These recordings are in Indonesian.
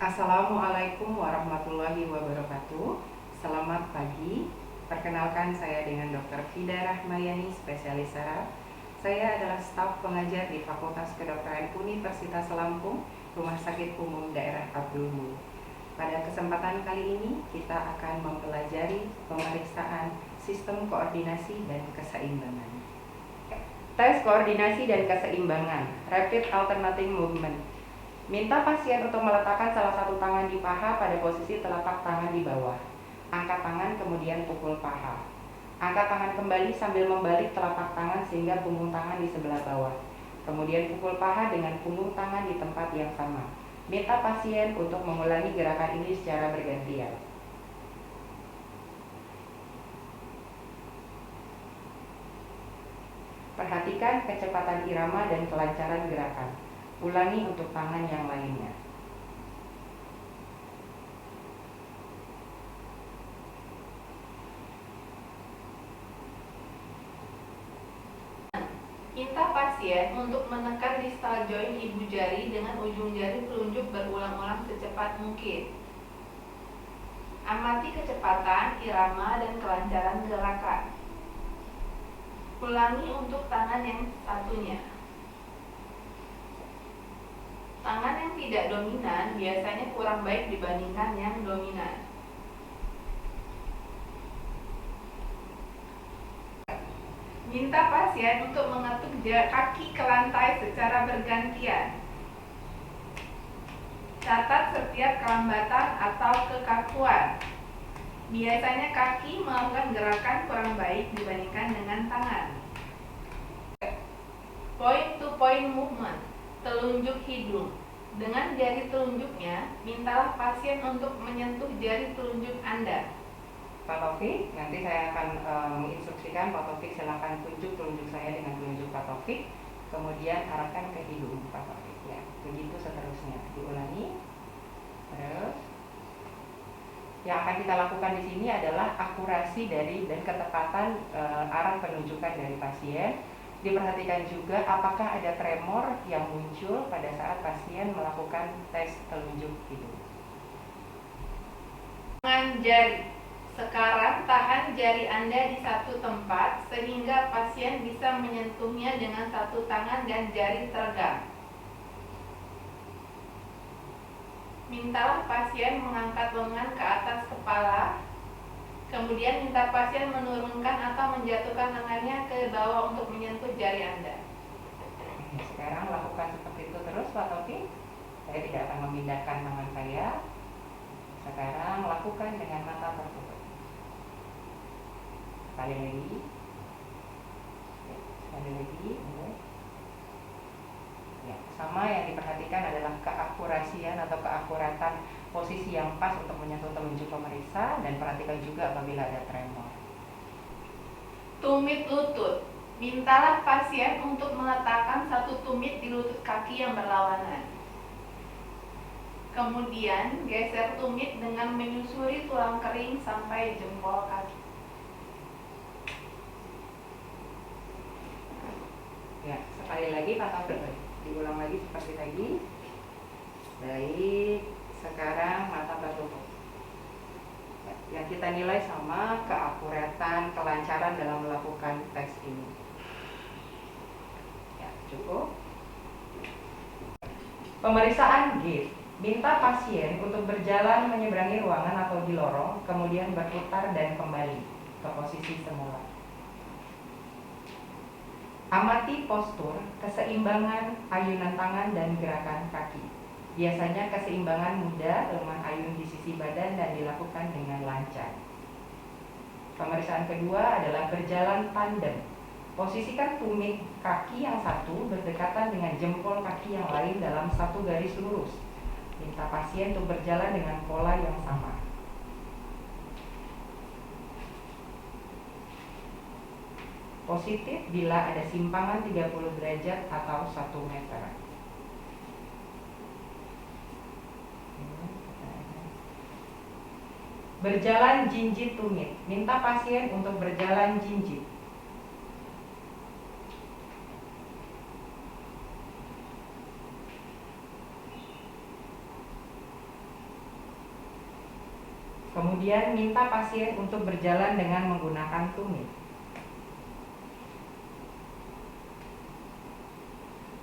Assalamualaikum warahmatullahi wabarakatuh. Selamat pagi. Perkenalkan, saya dengan Dr. Fida Rahmayani, spesialis saraf. Saya adalah staf pengajar di Fakultas Kedokteran Universitas Lampung, Rumah Sakit Umum Daerah Abdul Muluk. Pada kesempatan kali ini, kita akan mempelajari pemeriksaan sistem koordinasi dan keseimbangan. Tes koordinasi dan keseimbangan, Rapid Alternating Movement. Minta pasien untuk meletakkan salah satu tangan di paha pada posisi telapak tangan di bawah. Angkat tangan kemudian pukul paha. Angkat tangan kembali sambil membalik telapak tangan sehingga punggung tangan di sebelah bawah. Kemudian pukul paha dengan punggung tangan di tempat yang sama. Minta pasien untuk mengulangi gerakan ini secara bergantian. Perhatikan kecepatan irama dan kelancaran gerakan. Ulangi untuk tangan yang lainnya. Minta pasien untuk menekan distal joint ibu jari dengan ujung jari telunjuk berulang-ulang secepat mungkin. Amati kecepatan, irama, dan kelancaran gerakan. Ulangi untuk tangan yang satunya. Tangan yang tidak dominan biasanya kurang baik dibandingkan yang dominan. Minta pasien untuk mengetuk kaki ke lantai secara bergantian. Catat setiap kelambatan atau kekakuan. Biasanya kaki melakukan gerakan kurang baik dibandingkan dengan tangan. Point to point movement, telunjuk hidung. Dengan jari telunjuknya, mintalah pasien untuk menyentuh jari telunjuk Anda. Pak Taufik, nanti saya akan menginstruksikan Pak Taufik, silakan tunjuk telunjuk saya dengan telunjuk Pak Taufik, kemudian arahkan ke hidung Pak Taufik. Ya, begitu seterusnya. Diulangi. Terus, yang akan kita lakukan di sini adalah akurasi dari dan ketepatan arah penunjukan dari pasien. Diperhatikan juga apakah ada tremor yang muncul pada saat pasien melakukan tes telunjuk hidung. Tangan jari. Sekarang tahan jari Anda di satu tempat sehingga pasien bisa menyentuhnya dengan satu tangan dan jari teregang. Mintalah pasien mengangkat lengan ke atas kepala. Kemudian minta pasien menurunkan atau menjatuhkan lengannya ke bawah untuk menyentuh jari Anda. Sekarang lakukan seperti itu terus Pak Taufik. Saya tidak akan memindahkan tangan saya. Sekarang lakukan dengan mata tertutup. Sekali lagi. Sekali lagi. Ya, sama yang diperhatikan adalah keakurasian atau keakuratan posisi yang pas untuk menyentuh telunjuk pemeriksa, dan perhatikan juga apabila ada tremor. Tumit lutut. Mintalah pasien untuk meletakkan satu tumit di lutut kaki yang berlawanan. Kemudian geser tumit dengan menyusuri tulang kering sampai jempol kaki. Ya, sekali lagi Pak Taufik, diulang lagi seperti tadi. Baik, sekarang mata tertutup. Ya, yang kita nilai sama keakuratan, kelancaran dalam melakukan tes ini. Ya, cukup. Pemeriksaan gait. Minta pasien untuk berjalan menyeberangi ruangan atau di lorong, kemudian berputar dan kembali ke posisi semula. Amati postur, keseimbangan, ayunan tangan, dan gerakan kaki. Biasanya keseimbangan mudah, lemah ayun di sisi badan dan dilakukan dengan lancar. Pemeriksaan kedua adalah berjalan tandem. Posisikan tumit kaki yang satu berdekatan dengan jempol kaki yang lain dalam satu garis lurus. Minta pasien untuk berjalan dengan pola yang sama. Positif bila ada simpangan 30 derajat atau 1 meter. Berjalan jinjit tumit. Minta pasien untuk berjalan jinjit. Kemudian minta pasien untuk berjalan dengan menggunakan tumit.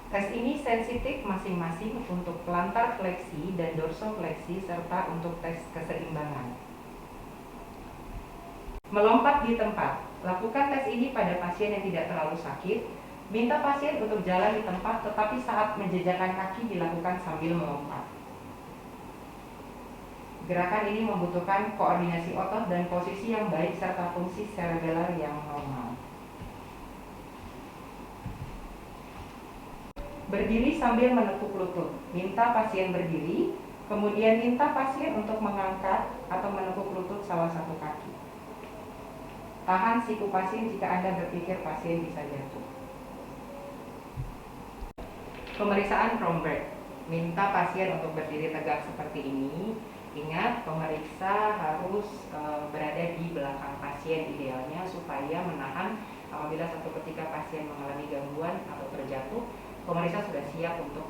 Tes ini sensitif masing-masing untuk plantar fleksi dan dorsofleksi serta untuk tes keseimbangan. Melompat di tempat. Lakukan tes ini pada pasien yang tidak terlalu sakit. Minta pasien untuk jalan di tempat, tetapi saat menjejakkan kaki dilakukan sambil melompat. Gerakan ini membutuhkan koordinasi otot dan posisi yang baik serta fungsi cerebellar yang normal. Berdiri sambil menekuk lutut. Minta pasien berdiri, kemudian minta pasien untuk mengangkat atau menekuk lutut salah satu kaki. Tahan siku pasien jika Anda berpikir pasien bisa jatuh. Pemeriksaan Romberg. Minta pasien untuk berdiri tegak seperti ini. Ingat, pemeriksa harus berada di belakang pasien idealnya supaya menahan apabila satu ketika pasien mengalami gangguan atau terjatuh, pemeriksa sudah siap untuk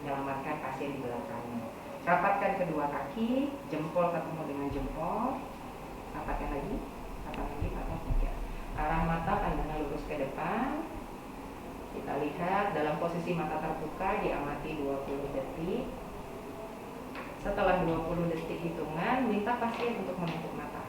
menyelamatkan pasien di belakangnya. Rapatkan kedua kaki, jempol ketemu dengan jempol. Rapatkan lagi, rapatkan. Arah mata pandangan lurus ke depan. Kita lihat dalam posisi mata terbuka, diamati 20 detik. Setelah 20 detik hitungan, minta pasien untuk menutup mata.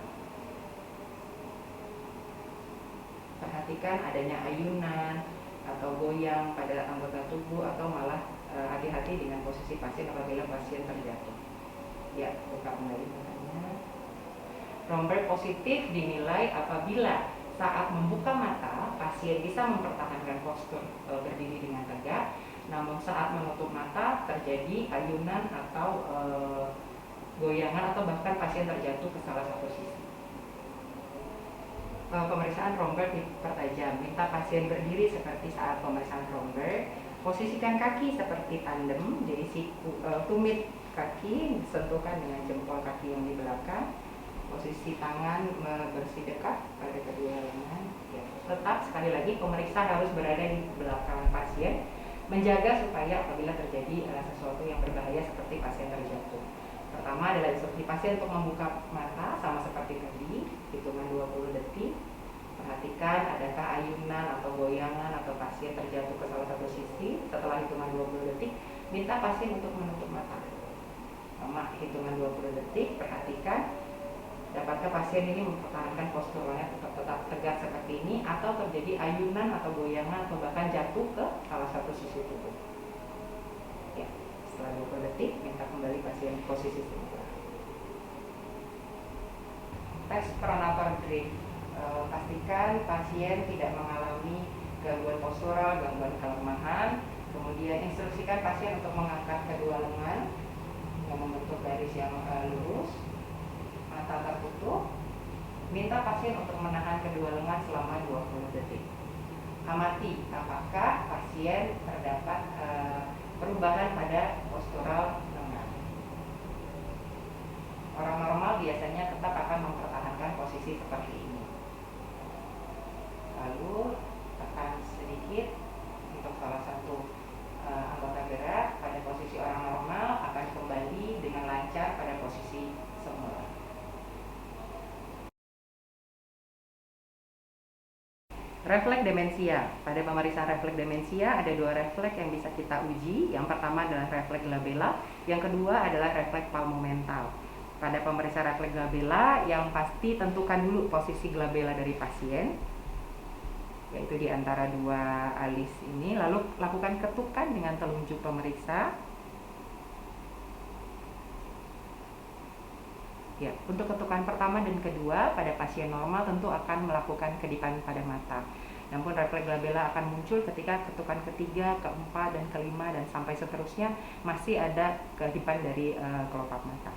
Perhatikan adanya ayunan atau goyang pada anggota tubuh atau malah hati-hati dengan posisi pasien apabila pasien terjatuh. Ya, buka kembali matanya. Romberg positif dinilai apabila saat membuka mata pasien bisa mempertahankan postur berdiri dengan tegak, namun saat menutup mata terjadi ayunan atau goyangan atau bahkan pasien terjatuh ke salah satu sisi. Pemeriksaan Romberg dipertajam. Minta pasien berdiri seperti saat pemeriksaan Romberg. Posisikan kaki seperti tandem, jadi tumit kaki sentuhkan dengan jempol kaki yang di belakang. Posisi tangan bersih dekat pada kedua lengan. Ya. Tetap sekali lagi pemeriksa harus berada di belakang pasien, menjaga supaya apabila terjadi sesuatu yang berbahaya seperti pasien terjatuh. Pertama adalah instruksi pasien untuk membuka mata sama seperti tadi, hitungan 20 detik. Perhatikan adakah ayunan atau goyangan atau pasien terjatuh ke salah satu sisi. Setelah hitungan 20 detik, minta pasien untuk menutup mata. Sama hitungan 20 detik, perhatikan dapatkah pasien ini mempertahankan posturnya tetap tegak seperti ini atau terjadi ayunan atau goyangan atau bahkan jatuh ke salah satu sisi tubuh. Ya, setelah 20 detik minta kembali pasien posisi semula. Tes pronator drift. Pastikan pasien tidak mengalami gangguan postural, gangguan kelemahan. Kemudian instruksikan pasien untuk mengangkat kedua lengan yang membentuk garis yang lurus. Mata tertutup. Minta pasien untuk menahan kedua lengan selama 20 detik. Amati apakah pasien terdapat perubahan pada postural lengan. Orang normal biasanya tetap akan mempertahankan posisi seperti ini. Lalu tekan sedikit untuk salah satu anggota gerak pada posisi orang normal akan kembali dengan lancar pada posisi semula. Refleks demensia. Pada pemeriksaan refleks demensia ada dua refleks yang bisa kita uji. Yang pertama adalah refleks glabella, yang kedua adalah refleks palmomental. Pada pemeriksaan refleks glabella, yang pasti tentukan dulu posisi glabella dari pasien, yaitu di antara dua alis ini. Lalu lakukan ketukan dengan telunjuk pemeriksa. Ya, untuk ketukan pertama dan kedua pada pasien normal tentu akan melakukan kedipan pada mata. Namun refleks glabella akan muncul ketika ketukan ketiga, keempat, dan kelima dan sampai seterusnya masih ada kedipan dari kelopak mata.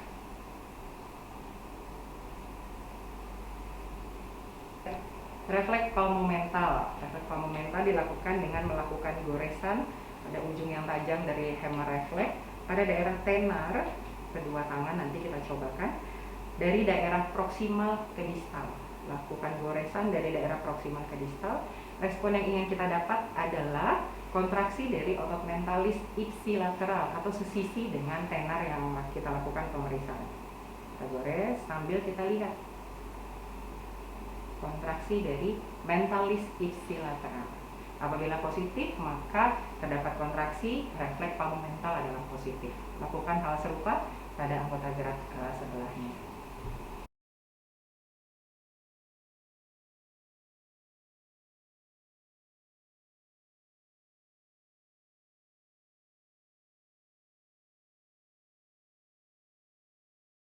Refleks palmomental. Refleks palmomental dilakukan dengan melakukan goresan pada ujung yang tajam dari hemmer refleks pada daerah tenar kedua tangan. Nanti kita cobakan dari daerah proksimal ke distal. Lakukan goresan dari daerah proksimal ke distal. Respon yang ingin kita dapat adalah kontraksi dari otot mentalis ipsilateral atau sesisi dengan tenar yang kita lakukan pemeriksaan. Kita gores sambil kita lihat kontraksi dari mentalis ipsilateral. Apabila positif, maka terdapat kontraksi, refleks palmo mental adalah positif. Lakukan hal serupa pada anggota gerak sebelahnya.